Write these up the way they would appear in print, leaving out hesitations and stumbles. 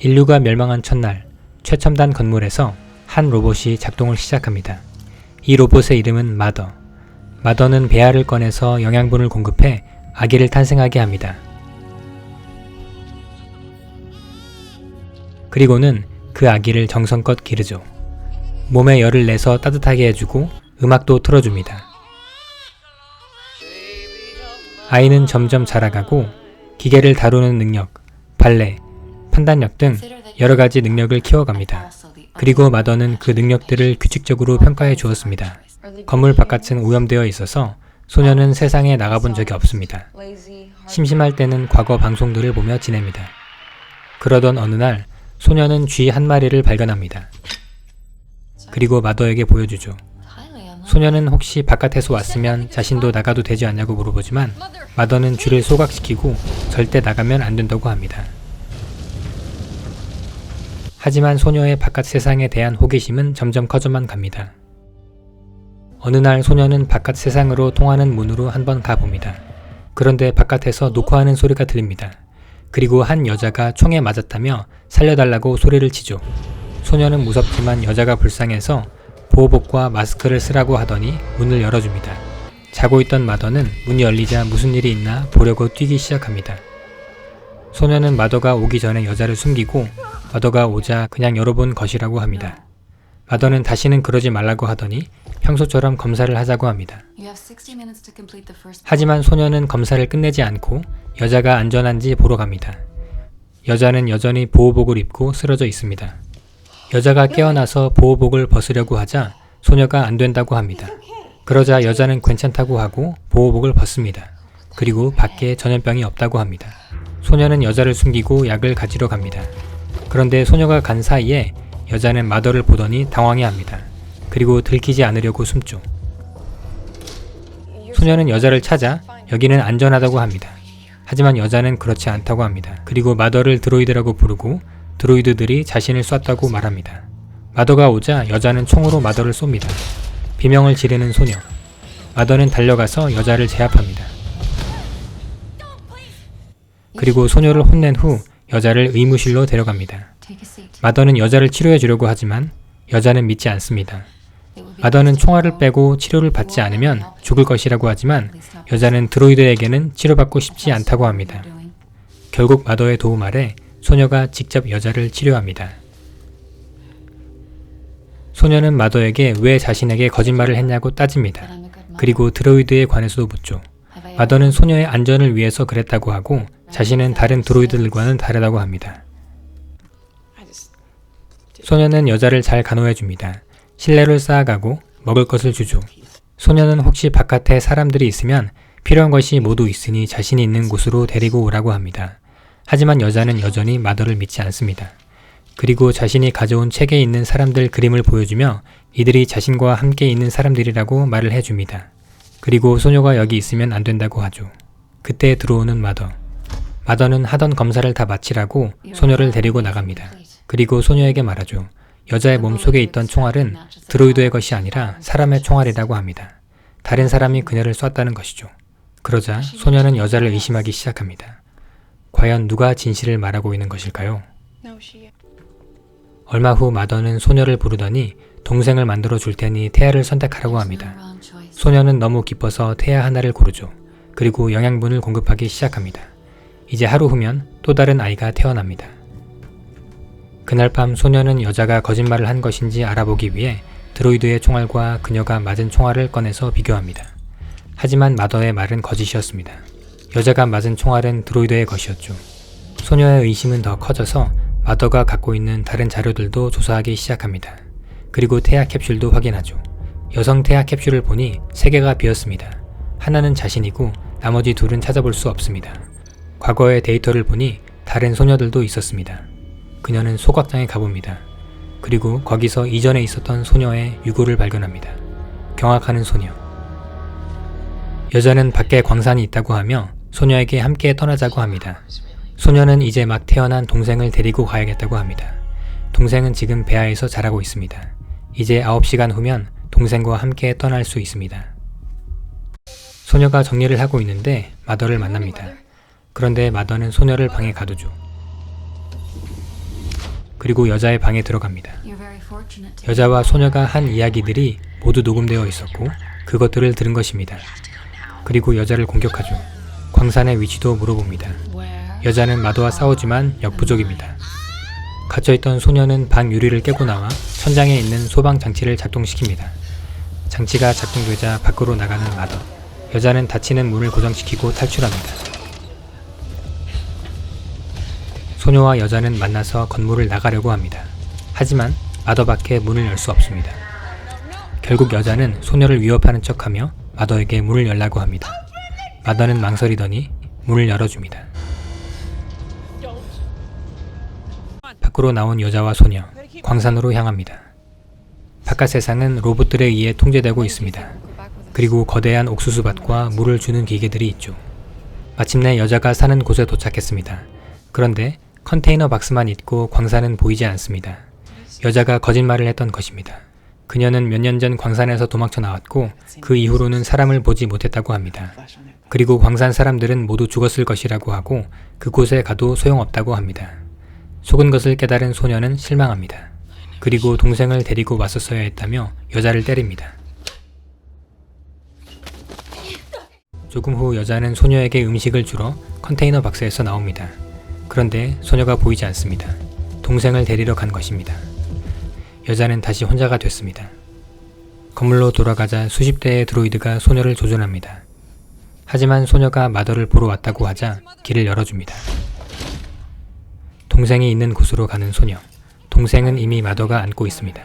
인류가 멸망한 첫날, 최첨단 건물에서 한 로봇이 작동을 시작합니다. 이 로봇의 이름은 마더. 마더는 배알을 꺼내서 영양분을 공급해 아기를 탄생하게 합니다. 그리고는 그 아기를 정성껏 기르죠. 몸에 열을 내서 따뜻하게 해주고 음악도 틀어줍니다. 아이는 점점 자라가고 기계를 다루는 능력, 발레, 판단력 등 여러가지 능력을 키워갑니다. 그리고 마더는 그 능력들을 규칙적으로 평가해 주었습니다. 건물 바깥은 오염되어 있어서 소녀는 세상에 나가본 적이 없습니다. 심심할 때는 과거 방송들을 보며 지냅니다. 그러던 어느 날 소녀는 쥐 한 마리를 발견합니다. 그리고 마더에게 보여주죠. 소녀는 혹시 바깥에서 왔으면 자신도 나가도 되지 않냐고 물어보지만 마더는 쥐를 소각시키고 절대 나가면 안 된다고 합니다. 하지만 소녀의 바깥 세상에 대한 호기심은 점점 커져만 갑니다. 어느 날 소녀는 바깥 세상으로 통하는 문으로 한번 가봅니다. 그런데 바깥에서 녹화하는 소리가 들립니다. 그리고 한 여자가 총에 맞았다며 살려달라고 소리를 치죠. 소녀는 무섭지만 여자가 불쌍해서 보호복과 마스크를 쓰라고 하더니 문을 열어줍니다. 자고 있던 마더는 문이 열리자 무슨 일이 있나 보려고 뛰기 시작합니다. 소녀는 마더가 오기 전에 여자를 숨기고 마더가 오자 그냥 열어본 것이라고 합니다. 마더는 다시는 그러지 말라고 하더니 평소처럼 검사를 하자고 합니다. 하지만 소녀는 검사를 끝내지 않고 여자가 안전한지 보러 갑니다. 여자는 여전히 보호복을 입고 쓰러져 있습니다. 여자가 깨어나서 보호복을 벗으려고 하자 소녀가 안 된다고 합니다. 그러자 여자는 괜찮다고 하고 보호복을 벗습니다. 그리고 밖에 전염병이 없다고 합니다. 소녀는 여자를 숨기고 약을 가지러 갑니다. 그런데 소녀가 간 사이에 여자는 마더를 보더니 당황해합니다. 그리고 들키지 않으려고 숨죠. 소녀는 여자를 찾아 여기는 안전하다고 합니다. 하지만 여자는 그렇지 않다고 합니다. 그리고 마더를 드로이드라고 부르고 드로이드들이 자신을 쐈다고 말합니다. 마더가 오자 여자는 총으로 마더를 쏩니다. 비명을 지르는 소녀. 마더는 달려가서 여자를 제압합니다. 그리고 소녀를 혼낸 후 여자를 의무실로 데려갑니다. 마더는 여자를 치료해 주려고 하지만 여자는 믿지 않습니다. 마더는 총알을 빼고 치료를 받지 않으면 죽을 것이라고 하지만 여자는 드로이드에게는 치료받고 싶지 않다고 합니다. 결국 마더의 도움 아래 소녀가 직접 여자를 치료합니다. 소녀는 마더에게 왜 자신에게 거짓말을 했냐고 따집니다. 그리고 드로이드에 관해서도 묻죠. 마더는 소녀의 안전을 위해서 그랬다고 하고 자신은 다른 드로이드들과는 다르다고 합니다. 소녀는 여자를 잘 간호해줍니다. 신뢰를 쌓아가고 먹을 것을 주죠. 소녀는 혹시 바깥에 사람들이 있으면 필요한 것이 모두 있으니 자신이 있는 곳으로 데리고 오라고 합니다. 하지만 여자는 여전히 마더를 믿지 않습니다. 그리고 자신이 가져온 책에 있는 사람들 그림을 보여주며 이들이 자신과 함께 있는 사람들이라고 말을 해줍니다. 그리고 소녀가 여기 있으면 안 된다고 하죠. 그때 들어오는 마더. 마더는 하던 검사를 다 마치라고 소녀를 데리고 나갑니다. 그리고 소녀에게 말하죠. 여자의 몸속에 있던 총알은 드로이드의 것이 아니라 사람의 총알이라고 합니다. 다른 사람이 그녀를 쐈다는 것이죠. 그러자 소녀는 여자를 의심하기 시작합니다. 과연 누가 진실을 말하고 있는 것일까요? 얼마 후 마더는 소녀를 부르더니 동생을 만들어 줄 테니 태아를 선택하라고 합니다. 소녀는 너무 기뻐서 태아 하나를 고르죠. 그리고 영양분을 공급하기 시작합니다. 이제 하루 후면 또 다른 아이가 태어납니다. 그날 밤 소녀는 여자가 거짓말을 한 것인지 알아보기 위해 드로이드의 총알과 그녀가 맞은 총알을 꺼내서 비교합니다. 하지만 마더의 말은 거짓이었습니다. 여자가 맞은 총알은 드로이드의 것이었죠. 소녀의 의심은 더 커져서 마더가 갖고 있는 다른 자료들도 조사하기 시작합니다. 그리고 태아 캡슐도 확인하죠. 여성 태아 캡슐을 보니 3개가 비었습니다. 하나는 자신이고 나머지 2은 찾아볼 수 없습니다. 과거의 데이터를 보니 다른 소녀들도 있었습니다. 그녀는 소각장에 가봅니다. 그리고 거기서 이전에 있었던 소녀의 유골을 발견합니다. 경악하는 소녀. 여자는 밖에 광산이 있다고 하며 소녀에게 함께 떠나자고 합니다. 소녀는 이제 막 태어난 동생을 데리고 가야겠다고 합니다. 동생은 지금 배아에서 자라고 있습니다. 이제 9시간 후면 동생과 함께 떠날 수 있습니다. 소녀가 정리를 하고 있는데 마더를 만납니다. 그런데 마더는 소녀를 방에 가두죠. 그리고 여자의 방에 들어갑니다. 여자와 소녀가 한 이야기들이 모두 녹음되어 있었고 그것들을 들은 것입니다. 그리고 여자를 공격하죠. 광산의 위치도 물어봅니다. 여자는 마도와 싸우지만 역부족입니다. 갇혀있던 소녀는 방 유리를 깨고 나와 천장에 있는 소방 장치를 작동시킵니다. 장치가 작동되자 밖으로 나가는 마도. 여자는 닫히는 문을 고정시키고 탈출합니다. 소녀와 여자는 만나서 건물을 나가려고 합니다. 하지만 마더밖에 문을 열 수 없습니다. 결국 여자는 소녀를 위협하는 척하며 마더에게 문을 열라고 합니다. 마더는 망설이더니 문을 열어줍니다. 밖으로 나온 여자와 소녀, 광산으로 향합니다. 바깥 세상은 로봇들에 의해 통제되고 있습니다. 그리고 거대한 옥수수밭과 물을 주는 기계들이 있죠. 마침내 여자가 사는 곳에 도착했습니다. 그런데 컨테이너 박스만 있고 광산은 보이지 않습니다. 여자가 거짓말을 했던 것입니다. 그녀는 몇 년 전 광산에서 도망쳐 나왔고 그 이후로는 사람을 보지 못했다고 합니다. 그리고 광산 사람들은 모두 죽었을 것이라고 하고 그곳에 가도 소용없다고 합니다. 속은 것을 깨달은 소녀는 실망합니다. 그리고 동생을 데리고 왔었어야 했다며 여자를 때립니다. 조금 후 여자는 소녀에게 음식을 주러 컨테이너 박스에서 나옵니다. 그런데 소녀가 보이지 않습니다. 동생을 데리러 간 것입니다. 여자는 다시 혼자가 됐습니다. 건물로 돌아가자 수십 대의 드로이드가 소녀를 조준합니다. 하지만 소녀가 마더를 보러 왔다고 하자 길을 열어줍니다. 동생이 있는 곳으로 가는 소녀. 동생은 이미 마더가 안고 있습니다.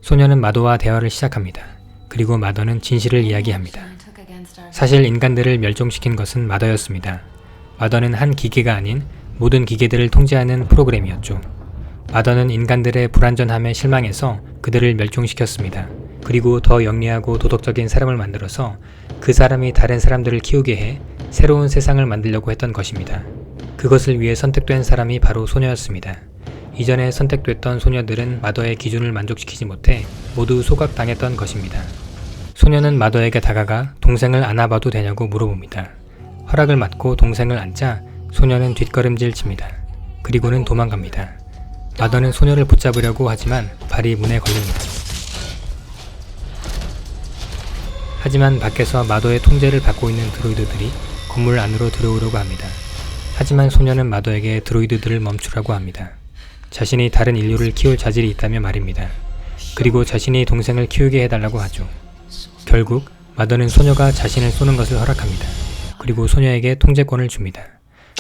소녀는 마더와 대화를 시작합니다. 그리고 마더는 진실을 이야기합니다. 사실 인간들을 멸종시킨 것은 마더였습니다. 마더는 한 기계가 아닌 모든 기계들을 통제하는 프로그램이었죠. 마더는 인간들의 불완전함에 실망해서 그들을 멸종시켰습니다. 그리고 더 영리하고 도덕적인 사람을 만들어서 그 사람이 다른 사람들을 키우게 해 새로운 세상을 만들려고 했던 것입니다. 그것을 위해 선택된 사람이 바로 소녀였습니다. 이전에 선택됐던 소녀들은 마더의 기준을 만족시키지 못해 모두 소각당했던 것입니다. 소녀는 마더에게 다가가 동생을 안아봐도 되냐고 물어봅니다. 허락을 받고 동생을 안자 소녀는 뒷걸음질 칩니다. 그리고는 도망갑니다. 마더는 소녀를 붙잡으려고 하지만 발이 문에 걸립니다. 하지만 밖에서 마더의 통제를 받고 있는 드로이드들이 건물 안으로 들어오려고 합니다. 하지만 소녀는 마더에게 드로이드들을 멈추라고 합니다. 자신이 다른 인류를 키울 자질이 있다며 말입니다. 그리고 자신이 동생을 키우게 해달라고 하죠. 결국 마더는 소녀가 자신을 쏘는 것을 허락합니다. 그리고 소녀에게 통제권을 줍니다.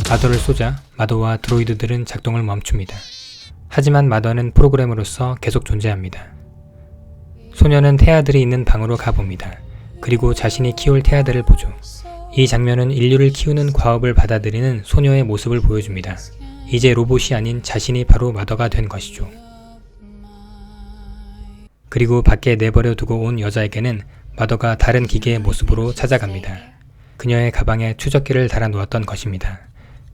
마더를 쏘자 마더와 드로이드들은 작동을 멈춥니다. 하지만 마더는 프로그램으로서 계속 존재합니다. 소녀는 태아들이 있는 방으로 가봅니다. 그리고 자신이 키울 태아들을 보죠. 이 장면은 인류를 키우는 과업을 받아들이는 소녀의 모습을 보여줍니다. 이제 로봇이 아닌 자신이 바로 마더가 된 것이죠. 그리고 밖에 내버려 두고 온 여자에게는 마더가 다른 기계의 모습으로 찾아갑니다. 그녀의 가방에 추적기를 달아 놓았던 것입니다.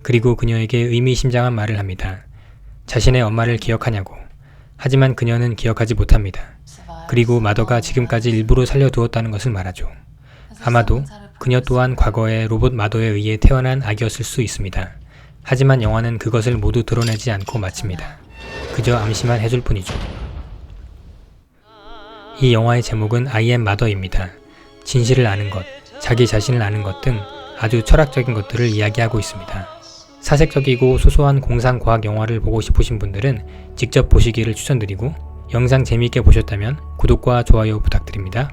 그리고 그녀에게 의미심장한 말을 합니다. 자신의 엄마를 기억하냐고. 하지만 그녀는 기억하지 못합니다. 그리고 마더가 지금까지 일부러 살려두었다는 것을 말하죠. 아마도 그녀 또한 과거에 로봇 마더에 의해 태어난 아기였을 수 있습니다. 하지만 영화는 그것을 모두 드러내지 않고 마칩니다. 그저 암시만 해줄 뿐이죠. 이 영화의 제목은 I am Mother입니다. 진실을 아는 것, 자기 자신을 아는 것 등 아주 철학적인 것들을 이야기하고 있습니다. 사색적이고 소소한 공상과학 영화를 보고 싶으신 분들은 직접 보시기를 추천드리고 영상 재미있게 보셨다면 구독과 좋아요 부탁드립니다.